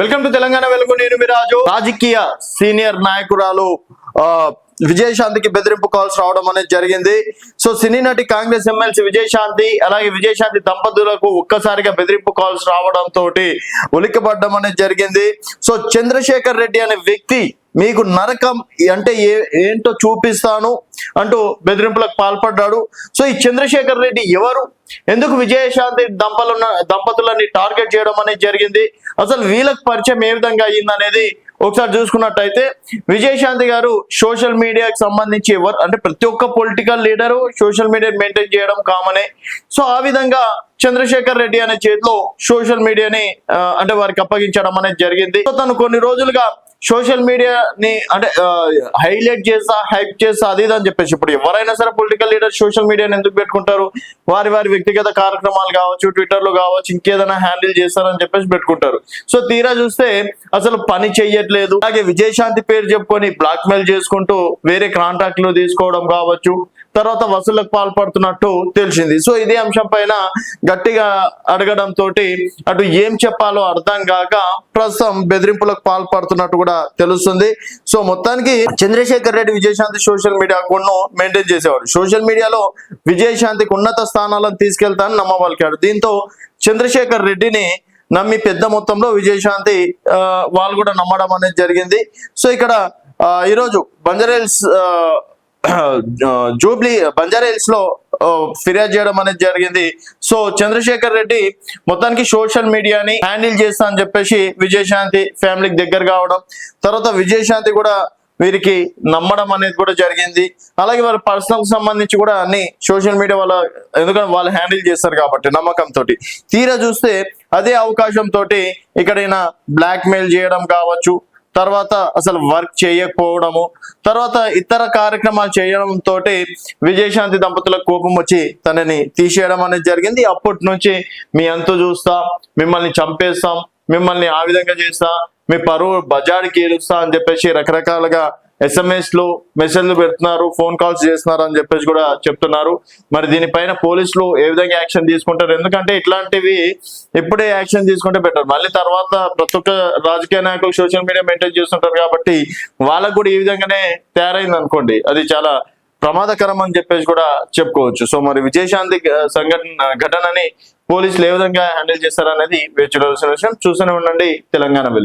Welcome to Telangana వెలుగు. నేను మీ రాజు. రాజకీయ సీనియర్ నాయకురాలు విజయశాంతికి బెదిరింపు కాల్స్ రావడం అనేది జరిగింది. సో సినీ నటి కాంగ్రెస్ ఎమ్మెల్సీ విజయశాంతి అలాగే విజయశాంతి దంపతులకు ఒక్కసారిగా బెదిరింపు కాల్స్ రావడంతో ఉలిక్కబడ్డం అనేది జరిగింది. సో చంద్రశేఖర్ రెడ్డి అనే వ్యక్తి మీకు నరకం అంటే ఏంటో చూపిస్తాను అంటూ బెదిరింపులకు పాల్పడ్డాడు. సో ఈ చంద్రశేఖర్ రెడ్డి ఎవరు, ఎందుకు విజయశాంతి దంపతులని టార్గెట్ చేయడం అనేది జరిగింది, అసలు వీళ్ళకి పరిచయం ఏ విధంగా అయ్యింది అనేది ఒకసారి చూసుకున్నట్టయితే, విజయశాంతి గారు సోషల్ మీడియాకి సంబంధించి ఎవరు అంటే ప్రతి ఒక్క political leader social media maintain చేయడం కామనే. సో ఆ విధంగా చంద్రశేఖర్ రెడ్డి అనే చేతిలో సోషల్ మీడియాని అంటే వారికి అప్పగించడం అనేది జరిగింది. సో తను కొన్ని రోజులుగా సోషల్ మీడియాని అంటే హైలైట్ చేస్తా, హైప్ చేస్తా, అది అని చెప్పేసి, ఇప్పుడు ఎవరైనా సరే పొలిటికల్ లీడర్ సోషల్ మీడియాని ఎందుకు పెట్టుకుంటారు, వారి వ్యక్తిగత కార్యక్రమాలు కావచ్చు, ట్విట్టర్ లో కావచ్చు, ఇంకేదైనా హ్యాండిల్ చేస్తారని చెప్పేసి పెట్టుకుంటారు. సో తీరా చూస్తే అసలు పని చెయ్యట్లేదు. అలాగే విజయశాంతి పేరు చెప్పుకొని బ్లాక్ మెయిల్ చేసుకుంటూ వేరే కాంట్రాక్ట్లు తీసుకోవడం కావచ్చు, తర్వాత వసూళ్లకు పాల్పడుతున్నట్టు తెలిసింది. సో ఇదే అంశం పైన గట్టిగా అడగడంతో అటు ఏం చెప్పాలో అర్థం కాక ప్రస్తుతం బెదిరింపులకు పాల్పడుతున్నట్టు కూడా తెలుస్తుంది. సో మొత్తానికి Chandrasekhar Reddy Vijayashanti social media account ను మెయింటైన్ చేసేవాడు. సోషల్ మీడియాలో విజయశాంతికి ఉన్నత స్థానాలను తీసుకెళ్తానని నమ్మవలికాడు. దీంతో చంద్రశేఖర్ రెడ్డిని నమ్మి పెద్ద మొత్తంలో విజయశాంతి వాళ్ళు కూడా నమ్మడం అనేది జరిగింది. సో ఇక్కడ ఈరోజు బంజారాహిల్స్ బంజారాహిల్స్ లో ఫిర్యాదు చేయడం అనేది జరిగింది. సో చంద్రశేఖర్ రెడ్డి మొత్తానికి సోషల్ మీడియాని హ్యాండిల్ చేస్తా అని చెప్పేసి విజయశాంతి ఫ్యామిలీకి దగ్గర కావడం, తర్వాత విజయశాంతి కూడా వీరికి నమ్మడం అనేది కూడా జరిగింది. అలాగే వాళ్ళ పర్సనల్ సంబంధించి కూడా అన్ని సోషల్ మీడియా వాళ్ళ, ఎందుకంటే వాళ్ళు హ్యాండిల్ చేస్తారు కాబట్టి నమ్మకంతో, తీరా చూస్తే అదే అవకాశంతో ఇక్కడ బ్లాక్ మెయిల్ చేయడం కావచ్చు, తర్వాత అసలు వర్క్ చేయకపోవడము, తర్వాత ఇతర కార్యక్రమాలు చేయడంతో విజయశాంతి దంపతులకు కోపం వచ్చి తనని తీసేయడం అనేది జరిగింది. అప్పటి నుంచి మీ అంతు చూస్తా, మిమ్మల్ని చంపేస్తాం, మిమ్మల్ని ఆ విధంగా చేస్తా, మీ పరువు బజార్కి ఏలుస్తా అని చెప్పేసి రకరకాలుగా SMS మెసేజ్లు పెడుతున్నారు, ఫోన్ కాల్స్ చేస్తున్నారు అని చెప్పేసి కూడా చెప్తున్నారు. మరి దీనిపైన పోలీసులు ఏ విధంగా యాక్షన్ తీసుకుంటారు, ఎందుకంటే ఇట్లాంటివి ఇప్పుడే యాక్షన్ తీసుకుంటే బెటర్. మళ్ళీ తర్వాత ప్రతి ఒక్క రాజకీయ నాయకులు సోషల్ మీడియా మెయింటైన్ చేస్తుంటారు కాబట్టి వాళ్ళకు కూడా ఈ విధంగానే తయారైంది అనుకోండి, అది చాలా ప్రమాదకరం అని చెప్పేసి కూడా చెప్పుకోవచ్చు. సో మరి విజయశాంతి ఘటనని పోలీసులు ఏ విధంగా హ్యాండిల్ చేస్తారనేది వేచి చూడాల్సిన విషయం. చూస్తూనే ఉండండి తెలంగాణ వెలుగు.